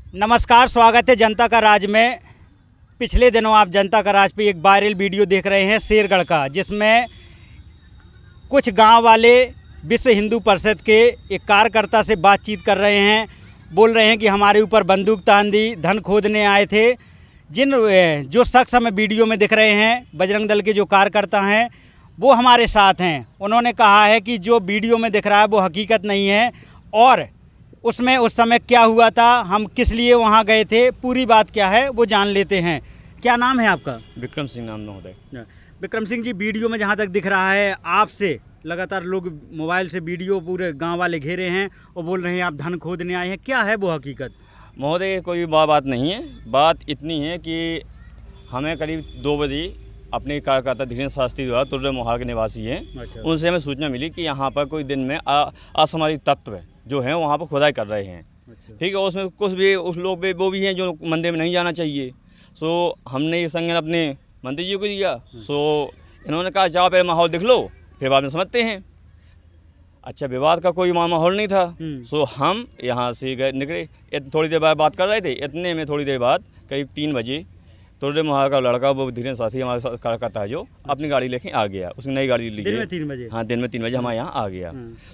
नमस्कार, स्वागत है जनता का राज में। पिछले दिनों आप जनता का राज पे एक वायरल वीडियो देख रहे हैं शेरगढ़ का, जिसमें कुछ गांव वाले विश्व हिंदू परिषद के एक कार्यकर्ता से बातचीत कर रहे हैं। बोल रहे हैं कि हमारे ऊपर बंदूक तान दी, धन खोदने आए थे। जो शख्स हमें वीडियो में दिख रहे हैं, बजरंग दल के जो कार्यकर्ता हैं, वो हमारे साथ हैं। उन्होंने कहा है कि जो वीडियो में दिख रहा है वो हकीकत नहीं है, और उसमें उस समय क्या हुआ था, हम किस लिए वहाँ गए थे, पूरी बात क्या है वो जान लेते हैं। क्या नाम है आपका? विक्रम सिंह नाम महोदय। विक्रम सिंह जी, वीडियो में जहाँ तक दिख रहा है आपसे लगातार लोग मोबाइल से वीडियो पूरे गांव वाले घेरे हैं और बोल रहे हैं आप धन खोदने आए हैं। क्या है वो हकीकत? महोदय, कोई बात नहीं है। बात इतनी है कि हमें करीब 2 बजे अपने कार्यकर्ता धीरेन्द्र शास्त्री द्वारा तुर्रे मोहार के निवासी हैं, अच्छा। उनसे हमें सूचना मिली कि यहाँ पर कोई दिन में असामाजिक तत्व जो हैं वहाँ पर खुदाई कर रहे हैं। अच्छा। ठीक है, उसमें कुछ भी उस लोग भी वो भी हैं जो मंदिर में नहीं जाना चाहिए। सो हमने ये संज्ञान अपने मंत्री जी को दिया। सो इन्होंने कहा जाओ पहले माहौल दिख लो, फिर बाद में समझते हैं। अच्छा, विवाद का कोई माहौल नहीं था। सो हम यहाँ से गए, निकले। थोड़ी देर बाद बात कर रहे थे, इतने में थोड़ी देर बाद करीब 3 बजे तुर्रे मोहार का लड़का, वो धीरेन्द्र शास्त्री हमारे साथ कार्यकर्ता है, जो अपनी गाड़ी लेके आ गया। उसकी नई गाड़ी ली। दिन में 3 बजे? हाँ, दिन में 3 बजे हमारे यहाँ आ गया।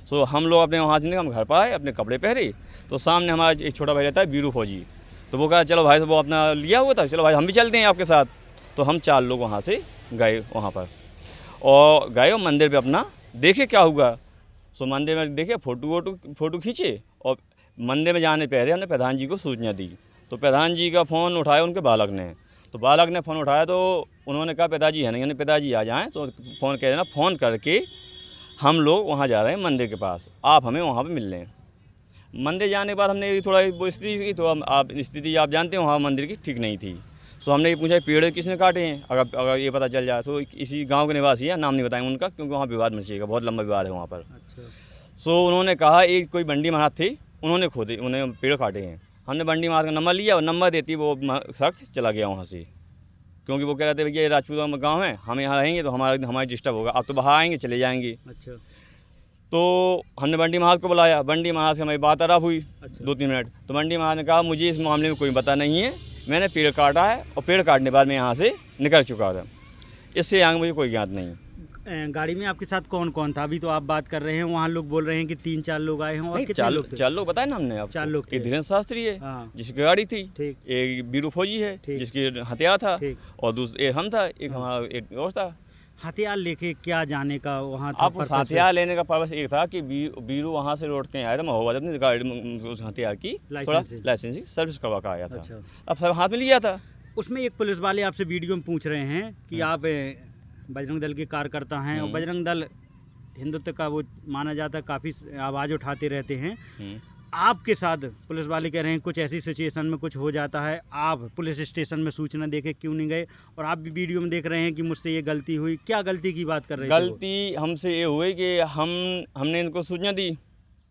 सो हम लोग अपने वहाँ से हम घर पर आए, अपने कपड़े पहने, तो सामने हमारा एक छोटा भाई रहता है वीरू फौजी। तो वो कहा चलो भाई, वो अपना लिया हुआ था, चलो भाई हम भी चलते हैं आपके साथ। तो हम 4 लोग वहाँ से गए वहाँ पर, और गए और मंदिर पे अपना देखे क्या हुआ। सो मंदिर में देखे, फ़ोटो खींचे, और मंदिर में जाने पहले हमने प्रधान जी को सूचना दी। तो प्रधान जी का फ़ोन उठाया उनके बालक ने। तो बालक ने फ़ोन उठाया तो उन्होंने कहा पिताजी है नहीं, यानी पिताजी आ जाएँ तो फ़ोन कह देना, फ़ोन करके हम लोग वहाँ जा रहे हैं मंदिर के पास, आप हमें वहाँ पर मिल लें। मंदिर जाने के बाद हमने थोड़ा वो स्थिति की, तो आप स्थिति आप जानते हैं वहाँ मंदिर की ठीक नहीं थी। सो हमने ये पूछा पेड़ किसने काटे हैं, अगर ये पता चल जाए। तो इसी गांव के निवासी है, नाम नहीं बताएंगे उनका क्योंकि वहाँ विवाद मचेगा, बहुत लंबा विवाद है वहाँ पर। अच्छा। सो उन्होंने कहा एक कोई बंडी महाराज थे, उन्होंने खोदे, उन्हें पेड़ काटे हैं। हमने बंडी महाराज का नंबर लिया और नंबर देती वो शख्स चला गया वहाँ से, क्योंकि वो कह रहे थे भैया ये राजपूत गाँव है, हम यहाँ रहेंगे तो हमारी डिस्टर्ब होगा, आप तो बाहर आएँगे चले जाएँगे। अच्छा। तो हमने बंडी महाराज को बुलाया, बंडी महाराज से हमारी बात आराप हुई। अच्छा। 2-3 मिनट। तो बंडी महाराज ने कहा मुझे इस मामले में कोई पता नहीं है, मैंने पेड़ काटा है और पेड़ काटने के बाद मैं यहाँ से निकल चुका था, इससे आगे मुझे कोई ज्ञात नहीं। गाड़ी में आपके साथ कौन कौन था? अभी तो आप बात कर रहे हैं, वहाँ लोग बोल रहे हैं कि 3-4 लोग आए हैं। और कितने लोग थे? 4 लोग बताए ना हमने आपको। 4 लोग थे। एक धीरेन्द्र शास्त्री है, हाँ। जिसकी गाड़ी थी। ठीक। एक वीरू फौजी है, ठीक। जिसकी हथियार था। ठीक। और दूसरे हम था, एक हमारा एक और था। हथियार लेके क्या जाने का वहाँ था? आप उस हथियार लेने का पर्पस एक था कि वीरू वहाँ से लौट के आया था महोबा, अपनी गाड़ी उस हथियार की थोड़ा लाइसेंस सर्विस करवा कर आया था। अच्छा। अब सब हाथ में लिया था। उसमें एक पुलिस वाले आपसे वीडियो में पूछ रहे हैं कि आप बजरंग दल के कार्यकर्ता हैं, और बजरंग दल हिंदुत्व का वो माना जाता है, काफ़ी आवाज़ उठाते रहते हैं। आपके साथ पुलिस वाले कह रहे हैं कुछ ऐसी सिचुएशन में कुछ हो जाता है, आप पुलिस स्टेशन में सूचना देके क्यों नहीं गए? और आप भी वीडियो में देख रहे हैं कि मुझसे ये गलती हुई। क्या गलती की बात कर रहे थे? गलती हमसे ये हुई कि हमने इनको सूचना दी,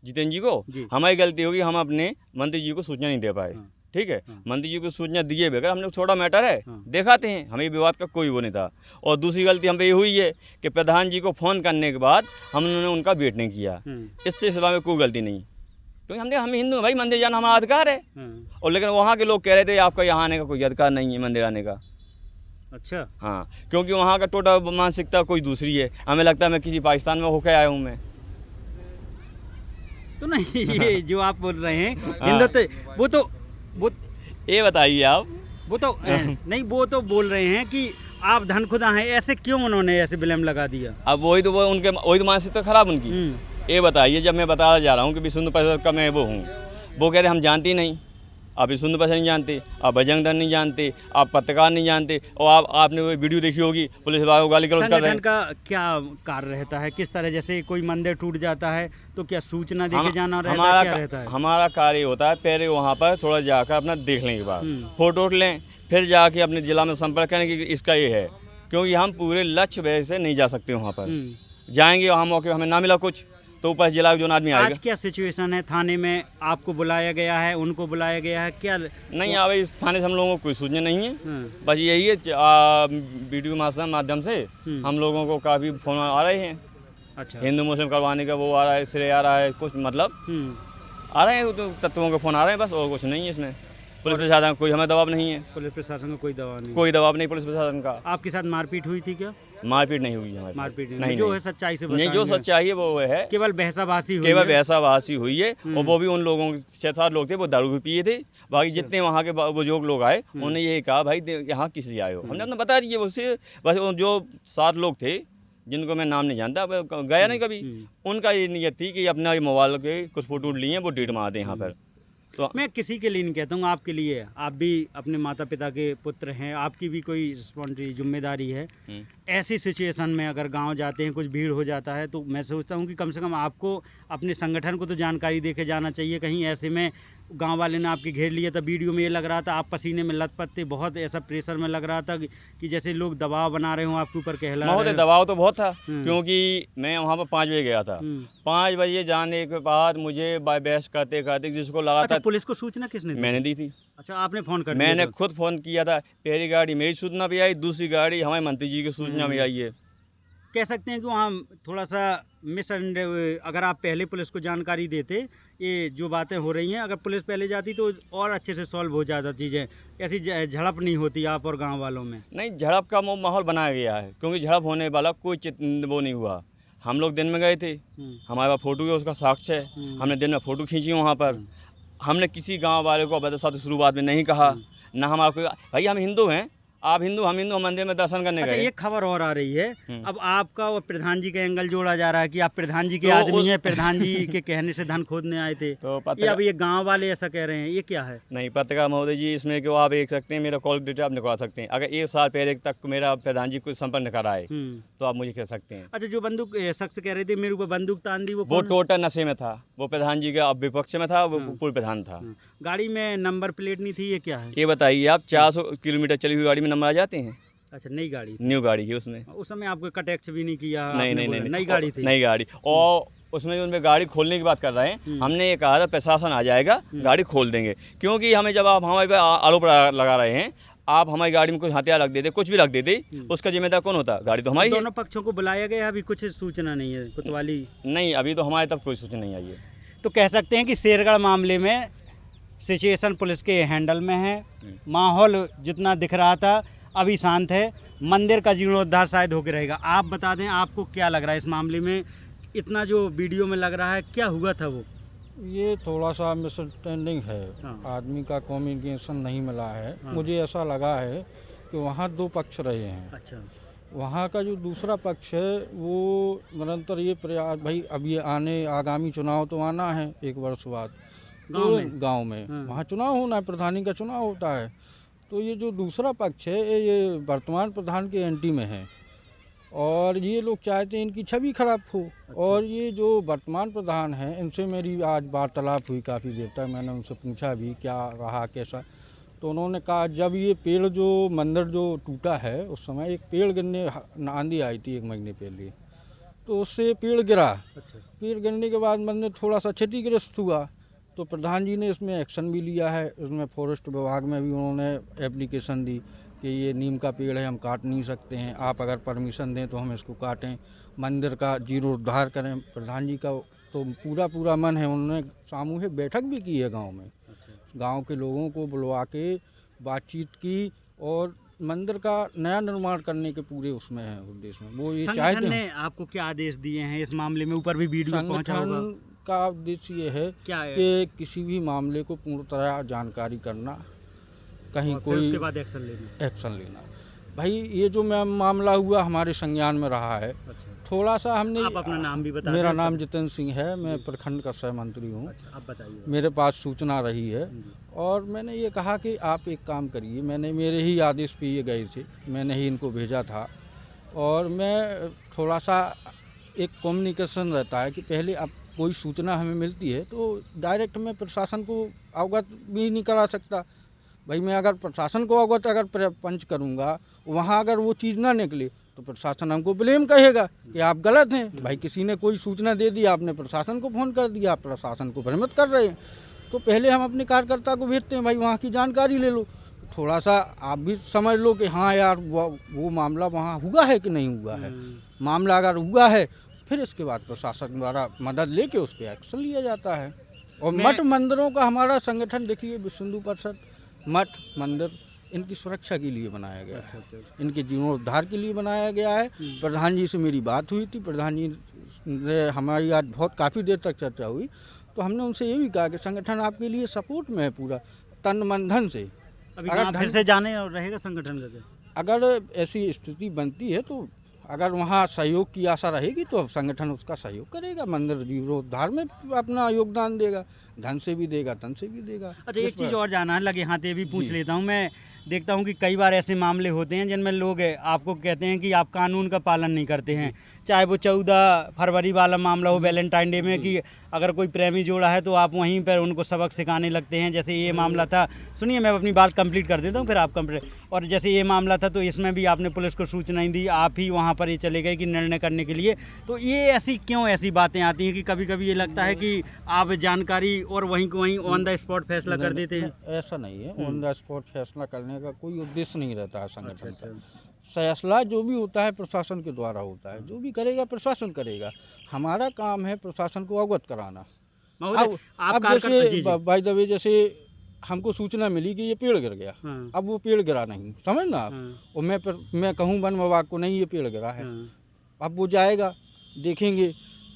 जितेंद्र जी को। जी। हमारी गलती होगी, हम अपने मंत्री जी को सूचना नहीं दे पाए। हाँ। ठीक है। हाँ। मंत्री जी को सूचना दिए बगैर हमने छोटा मैटर है, हाँ। दिखाते हैं, हमें विवाद का कोई वो नहीं था। और दूसरी गलती हम पे ये हुई है कि प्रधान जी को फ़ोन करने के बाद हमने उनका वेट नहीं किया। इससे सिवा में कोई गलती नहीं, क्योंकि हम हिंदू हैं भाई, मंदिर जाना हमारा अधिकार है। और लेकिन वहाँ के लोग कह रहे थे आपका यहाँ आने का कोई अधिकार नहीं है, मंदिर आने का। अच्छा। हाँ, क्योंकि वहाँ का टोटल मानसिकता कोई दूसरी है। हमें लगता है मैं किसी पाकिस्तान में होकर आया हूँ मैं। तो नहीं, ये जो आप बोल रहे हैं हिंदुत्व, वो ये बताइए आप। वो तो नहीं, वो तो बोल रहे हैं कि आप धन खुदा हैं, ऐसे क्यों उन्होंने ऐसे ब्लेम लगा दिया? अब वही तो मानसिकता खराब उनकी। ये बताइए, जब मैं बता जा रहा हूँ कि विश्व हिंदू परिषद का मैं वो हूँ, वो कह रहे हम जानते ही नहीं, आप विश्व हिंदू परिषद नहीं जानते, आप बजरंग दल नहीं जानते, आप पत्रकार नहीं जानते, और आपने वो वीडियो देखी होगी पुलिस विभाग को गाली गलौज कर रहे हैं। संगठन का क्या कार्य रहता है, किस तरह? जैसे कोई मंदिर टूट जाता है तो क्या सूचना देके जाना रहता है, क्या रहता है? हमारा कार्य होता है पहले वहाँ पर थोड़ा जाकर अपना देखने के बाद फोटो लें, फिर जाके अपने जिला में संपर्क करें कि इसका ये है, क्योंकि हम पूरे लक्ष्य वजह से नहीं जा सकते वहाँ पर। जाएंगे वहाँ मौके हमें ना मिला कुछ, तो ऊपर जिला का जो आदमी आएगा। आज क्या सिचुएशन है? थाने में आपको बुलाया गया है, उनको बुलाया गया है, क्या? नहीं, अब इस थाने से हम लोगों को कोई सूचना नहीं है। बस यही है, वीडियो माध्यम से हम लोगों को काफ़ी फोन आ रहे हैं। अच्छा। हिंदू मुस्लिम करवाने का वो आ रहा है, श्रेय आ रहा है, कुछ मतलब आ रहे हैं, तो तत्वों के फ़ोन आ रहे हैं, बस और कुछ नहीं है इसमें। पुलिस प्रशासन का कोई हमें दबाव नहीं है, पुलिस प्रशासन का कोई दबाव नहीं? कोई दबाव नहीं पुलिस प्रशासन का। आपके साथ मारपीट हुई थी क्या? मारपीट नहीं हुई हमारे साथ। मारपीट नहीं जो नहीं। है सच्चाई से नहीं, जो बताएंगे। सच्चाई है वो है, केवल बहसाबाजी हुई केवल है? बहसाबाजी हुई है। और वो भी उन लोगों 6-7 लोग थे, वो दारू भी पिए थे। बाकी जितने वहाँ के बुजुर्ग लोग आए उन्होंने यही कहा भाई यहाँ किस लिए आए हो, हमने अपना बता दिए उससे। बस जो 7 लोग थे जिनको मैं नाम नहीं जानता, गया नहीं कभी, उनका ये नियत थी कि अपना मोबाइल के कुछ फोटो लिए वो डेट मार दें यहाँ पर। तो मैं किसी के लिए नहीं कहता हूँ, आपके लिए, आप भी अपने माता पिता के पुत्र हैं, आपकी भी कोई रिस्पॉन्सिबिलिटी जिम्मेदारी है। ऐसी सिचुएशन में अगर गांव जाते हैं, कुछ भीड़ हो जाता है, तो मैं सोचता हूँ कि कम से कम आपको अपने संगठन को तो जानकारी दे के जाना चाहिए। कहीं ऐसे में गांव वाले ने आपके घेर लिया था, वीडियो में ये लग रहा था आप पसीने में लथपथ थे, बहुत ऐसा प्रेशर में लग रहा था कि जैसे लोग दबाव बना रहे हो आपके ऊपर, कहला रहे महोदय हो। दबाव तो बहुत था, क्योंकि मैं वहाँ पर 5 बजे गया था। 5 बजे जाने के बाद मुझे बहस करते करते जिसको लगा अच्छा, था, पुलिस को सूचना किसने दी? मैंने दी थी। अच्छा, आपने फ़ोन कर दिया मैंने था? खुद फ़ोन किया था। पहली गाड़ी मेरी सूचना पे आई, दूसरी गाड़ी हमारे मंत्री जी की सूचना में आई है। कह सकते हैं कि वहाँ थोड़ा सा अगर आप पहले पुलिस को जानकारी देते, ये जो बातें हो रही हैं, अगर पुलिस पहले जाती तो और अच्छे से सॉल्व हो जाता चीज़ें, ऐसी झड़प नहीं होती आप और गांव वालों में। नहीं, झड़प का माहौल बनाया गया है, क्योंकि झड़प होने वाला कोई वो नहीं हुआ। हम लोग दिन में गए थे, हमारे पास फ़ोटो है, उसका साक्ष्य है, हमने दिन में फ़ोटो खींची वहाँ पर। हमने किसी गाँव वाले को अपने साथ शुरुआत में नहीं कहा, ना हमारा कोई भाई हम हिंदू हैं, आप हिंदू, हम हिंदू, मंदिर में दर्शन करने अच्छा, गए। एक खबर और आ रही है, अब आपका और प्रधान जी का एंगल जोड़ा जा रहा है कि आप प्रधान जी के तो आदमी हैं, प्रधान जी के कहने से धन खोदने आए थे। तो ये अब ये गांव वाले ऐसा कह रहे हैं, ये क्या है? नहीं, पत्रकार महोदय जी, इसमें क्यों आप देख सकते हैं, मेरा कॉल डिटेल आप निकलवा सकते हैं। अगर 1 साल पहले तक मेरा प्रधान जी कोई संपर्क न कराए तो आप मुझे कह सकते हैं। अच्छा, जो बंदूक शख्स कह रहे थे मेरे ऊपर बंदूक तान दी, वो टोटल नशे में था, वो प्रधान जी का विपक्ष में था, वो पूर्व प्रधान था। गाड़ी में नंबर प्लेट नहीं थी, ये क्या है? ये बताइए आप, 400 किलोमीटर चली हुई गाड़ी में नंबर आ जाते हैं? अच्छा, नई गाड़ी? न्यू गाड़ी है उसमें। उस समय आपको कटेक्स भी नहीं किया? नहीं, नई गाड़ी थी? नई गाड़ी। और उसमें उनमें गाड़ी खोलने की बात कर रहे हैं, हमने ये कहा था प्रशासन आ जाएगा, गाड़ी खोल देंगे, क्योंकि हमें जब आप हमारे पे आरोप लगा रहे हैं, आप हमारी गाड़ी में कुछ हथियार रख देते, कुछ भी रख देते, उसका जिम्मेदार कौन होता? गाड़ी तो हमारी है। दोनों पक्षों को बुलाया गया, अभी कुछ सूचना नहीं है कोतवाली? नहीं, अभी तो हमारे तक कोई सूचना नहीं आई है। तो कह सकते हैं कि शेरगढ़ मामले में सिचुएशन पुलिस के हैंडल में है, माहौल जितना दिख रहा था अभी शांत है, मंदिर का जीर्णोद्धार शायद होकर रहेगा। आप बता दें, आपको क्या लग रहा है इस मामले में? इतना जो वीडियो में लग रहा है, क्या हुआ था वो? ये थोड़ा सा मिसअंडरस्टैंडिंग है, हाँ। आदमी का कम्युनिकेशन नहीं मिला है। हाँ। मुझे ऐसा लगा है कि वहाँ 2 पक्ष रहे हैं। अच्छा, वहाँ का जो दूसरा पक्ष है वो निरंतर ये प्रयास, भाई अब ये आगामी चुनाव तो आना है 1 वर्ष बाद, गाँव में हाँ। वहाँ चुनाव होना है, प्रधानी का चुनाव होता है। तो ये जो दूसरा पक्ष है ये वर्तमान प्रधान के एंटी में है, और ये लोग चाहते हैं इनकी छवि खराब हो। अच्छा। और ये जो वर्तमान प्रधान हैं, इनसे मेरी आज वार्तालाप हुई काफ़ी देर तक, मैंने उनसे पूछा भी क्या रहा कैसा, तो उन्होंने कहा जब ये पेड़ जो मंदिर जो टूटा है उस समय एक पेड़ गिरने, आंधी आई थी 1 महीने पहले, तो उससे पेड़ गिरा। अच्छा, पेड़ गिरने के बाद मंदिर थोड़ा सा क्षतिग्रस्त हुआ, तो प्रधान जी ने इसमें एक्शन भी लिया है। उसमें फॉरेस्ट विभाग में भी उन्होंने एप्लीकेशन दी कि ये नीम का पेड़ है, हम काट नहीं सकते हैं, आप अगर परमिशन दें तो हम इसको काटें, मंदिर का जीर्णोद्धार करें। प्रधान जी का तो पूरा मन है, उन्होंने सामूहिक बैठक भी की है गांव में। अच्छा। गांव के लोगों को बुलवा के बातचीत की और मंदिर का नया निर्माण करने के पूरे उसमें है उद्देश्य में। वो ये चाहते संगठन ने हैं, आपको क्या आदेश दिए हैं इस मामले में? ऊपर भी वीडियो पहुंचा होगा। संगठन का उद्देश्य ये है क्या है? कि किसी भी मामले को पूर्णतः जानकारी करना, कहीं और फिर कोई उसके बाद एक्शन लेना। एक्शन लेना। भाई ये जो मामला हुआ हमारे संज्ञान में रहा है, अच्छा, थोड़ा सा हमने, आप अपना नाम भी बता मेरा दें। नाम जितेंद्र सिंह है, मैं प्रखंड का सह मंत्री हूँ। अच्छा, आप बताइए। मेरे पास सूचना रही है जी। और मैंने ये कहा कि आप एक काम करिए, मैंने मेरे ही आदेश पे ये गए थे, मैंने ही इनको भेजा था। और मैं थोड़ा सा एक कम्युनिकेशन रहता है कि पहले अब कोई सूचना हमें मिलती है तो डायरेक्ट मैं प्रशासन को अवगत भी नहीं करा सकता। भाई मैं अगर प्रशासन को अवगत अगर पंच करूँगा, वहाँ अगर वो चीज़ ना निकले तो प्रशासन हमको ब्लेम करेगा कि आप गलत हैं। भाई किसी ने कोई सूचना दे दी, आपने प्रशासन को फ़ोन कर दिया, आप प्रशासन को भ्रमित कर रहे हैं। तो पहले हम अपने कार्यकर्ता को भेजते हैं, भाई वहाँ की जानकारी ले लो, थोड़ा सा आप भी समझ लो कि हाँ यार वो मामला वहाँ हुआ है कि नहीं हुआ है। मामला अगर हुआ है फिर इसके बाद प्रशासन द्वारा मदद लेके उस पर एक्शन लिया जाता है। और मठ मंदिरों का हमारा संगठन देखिए, विश्व हिंदू परिषद मठ मंदिर इनकी सुरक्षा के लिए बनाया गया है, अच्छा। इनके जीर्णोद्धार के लिए बनाया गया है। प्रधान जी से मेरी बात हुई थी, प्रधान जी ने हमारी आज बहुत काफ़ी देर तक चर्चा हुई, तो हमने उनसे ये भी कहा कि संगठन आपके लिए सपोर्ट में है पूरा तन मन धन से। अभी अगर कहाँ फिर से जाने और रहेगा संगठन का? अगर ऐसी स्थिति बनती है तो अगर वहाँ सहयोग की आशा रहेगी तो संगठन उसका सहयोग करेगा, मंदिर जीर्णोद्धार में अपना योगदान देगा, धन से भी देगा तन से भी देगा। अच्छा, एक चीज़ और जानना है, लगे हाथ ये भी पूछ जी। लेता हूँ। मैं देखता हूँ कि कई बार ऐसे मामले होते हैं जिनमें लोग आपको कहते हैं कि आप कानून का पालन नहीं करते हैं, चाहे वो 14 फरवरी वाला मामला हो वैलेंटाइन डे में कि अगर कोई प्रेमी जोड़ा है तो आप वहीं पर उनको सबक सिखाने लगते हैं। जैसे ये मामला था, सुनिए मैं अपनी बात कंप्लीट कर देता हूँ फिर आप कंप्लीट। और जैसे ये मामला था तो इसमें भी आपने पुलिस को सूचना नहीं दी, आप ही वहाँ पर ये चले गए कि निर्णय करने के लिए। तो ये ऐसी क्यों ऐसी बातें आती हैं कि कभी कभी ये लगता है कि आप जानकारी और वहीं को वहीं ऑन द स्पॉट फैसला कर देते हैं? ऐसा नहीं है, ऑन द स्पॉट फैसला करने का कोई उद्देश्य नहीं रहता है संगठन अच्छा। का। फैसला जो भी होता है प्रशासन के द्वारा होता है, जो भी करेगा प्रशासन करेगा। हमारा काम है प्रशासन को अवगत कराना। महोदय, आप अब कार्यकर्ता जी जैसे जी। बाय द वे जैसे हमको सूचना मिली कि ये पेड़ गिर गया, हाँ, अब वो पेड़ गिरा नहीं, समझ ना आप। हाँ, और मैं कहूँ वन विभाग को नहीं ये पेड़ गिरा है, हाँ, अब वो जाएगा देखेंगे,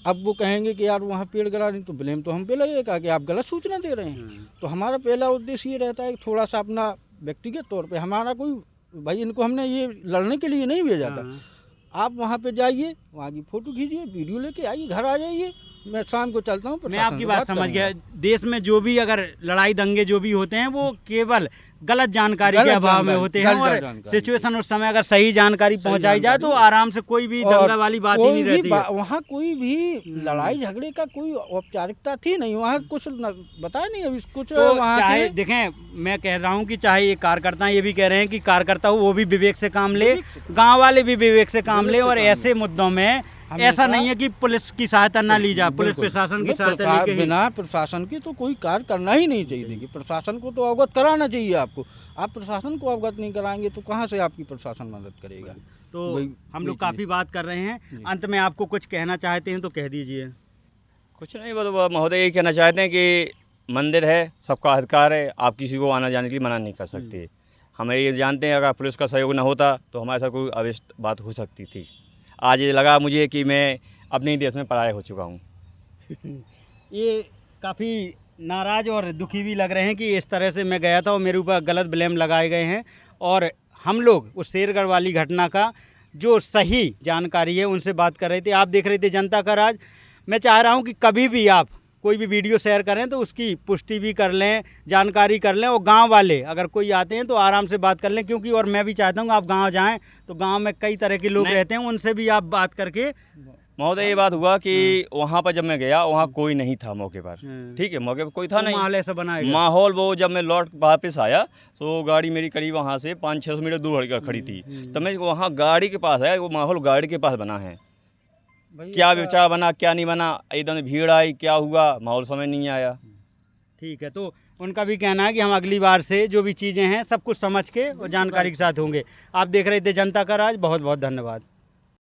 अब वो कहेंगे कि यार वहाँ पेड़ गिरा नहीं, तो ब्लेम तो हम पे लगेगा कि आप गलत सूचना दे रहे हैं। हाँ। तो हमारा पहला उद्देश्य ये रहता है कि थोड़ा सा अपना व्यक्तिगत तौर पे हमारा कोई भाई इनको हमने ये लड़ने के लिए नहीं भेजा था। हाँ। आप वहाँ पे जाइए, वहाँ की फ़ोटो खींचिए, वीडियो लेके आइए, घर आ जाइए, मैं शाम को चलता हूँ। मैं आपकी बात समझ गया। देश में जो भी अगर लड़ाई दंगे जो भी होते हैं वो केवल गलत जानकारी के गलत अभाव में जानकारी, होते हैं, गलत और जानकारी। सिचुएशन उस समय अगर सही जानकारी पहुंचाई जाए तो जानकारी। आराम से कोई भी दंगा वाली बात ही नहीं रहती है। वहाँ कोई भी लड़ाई झगड़े का कोई औपचारिकता थी नहीं, वहाँ कुछ बताया नहीं अभी कुछ तो वहाँ चाहे के देखें, मैं कह रहा हूँ कि चाहे ये कार्यकर्ता ये भी कह रहे हैं कि कार्यकर्ता वो भी विवेक से काम ले, गांव वाले भी विवेक से काम ले, और ऐसे मुद्दों में ऐसा नहीं है कि पुलिस की सहायता ना ली जाए, पुलिस प्रशासन की सहायता लेके ही। बिना प्रशासन के तो कोई कार्य करना ही नहीं चाहिए। देखिए प्रशासन को तो अवगत कराना चाहिए आपको, आप प्रशासन को अवगत नहीं कराएंगे तो कहाँ से आपकी प्रशासन मदद करेगा। तो वही- हम वही लोग काफ़ी बात कर रहे हैं, जी। अंत में आपको कुछ कहना चाहते हैं तो कह दीजिए। कुछ नहीं, बस महोदय यही कहना चाहते हैं कि मंदिर है, सबका अधिकार है, आप किसी को आना जाने के लिए मना नहीं कर सकते। हम ये जानते हैं अगर पुलिस का सहयोग न होता तो हमारे साथ कोई अविष्ट बात हो सकती थी। आज ये लगा मुझे कि मैं अपने ही देश में पराया हो चुका हूँ। ये काफ़ी नाराज़ और दुखी भी लग रहे हैं कि इस तरह से मैं गया था और मेरे ऊपर गलत ब्लेम लगाए गए हैं, और हम लोग उस शेरगढ़ वाली घटना का जो सही जानकारी है उनसे बात कर रहे थे। आप देख रहे थे जनता का राज। मैं चाह रहा हूं कि कभी भी आप कोई भी वीडियो शेयर करें तो उसकी पुष्टि भी कर लें, जानकारी कर लें, और गांव वाले अगर कोई आते हैं तो आराम से बात कर लें, क्योंकि और मैं भी चाहता हूं आप गांव जाएं तो गांव में कई तरह के लोग रहते हैं, उनसे भी आप बात करके। महोदय ये बात हुआ कि वहाँ पर जब मैं गया वहाँ कोई नहीं था मौके पर, ठीक है, मौके पर कोई था नहीं। माहौल ऐसा बनाएगा। माहौल वो जब मैं लौट वापस आया तो गाड़ी मेरी करीब वहाँ से 500-600 मीटर दूर खड़ी थी, तो मैं वहाँ गाड़ी के पास आया, वो माहौल गाड़ी के पास बना है। क्या विचार बना क्या नहीं बना, एकदम भीड़ आई, क्या हुआ माहौल समझ नहीं आया। ठीक है, तो उनका भी कहना है कि हम अगली बार से जो भी चीज़ें हैं सब कुछ समझ के और जानकारी के साथ होंगे। आप देख रहे थे जनता का राज। बहुत बहुत धन्यवाद।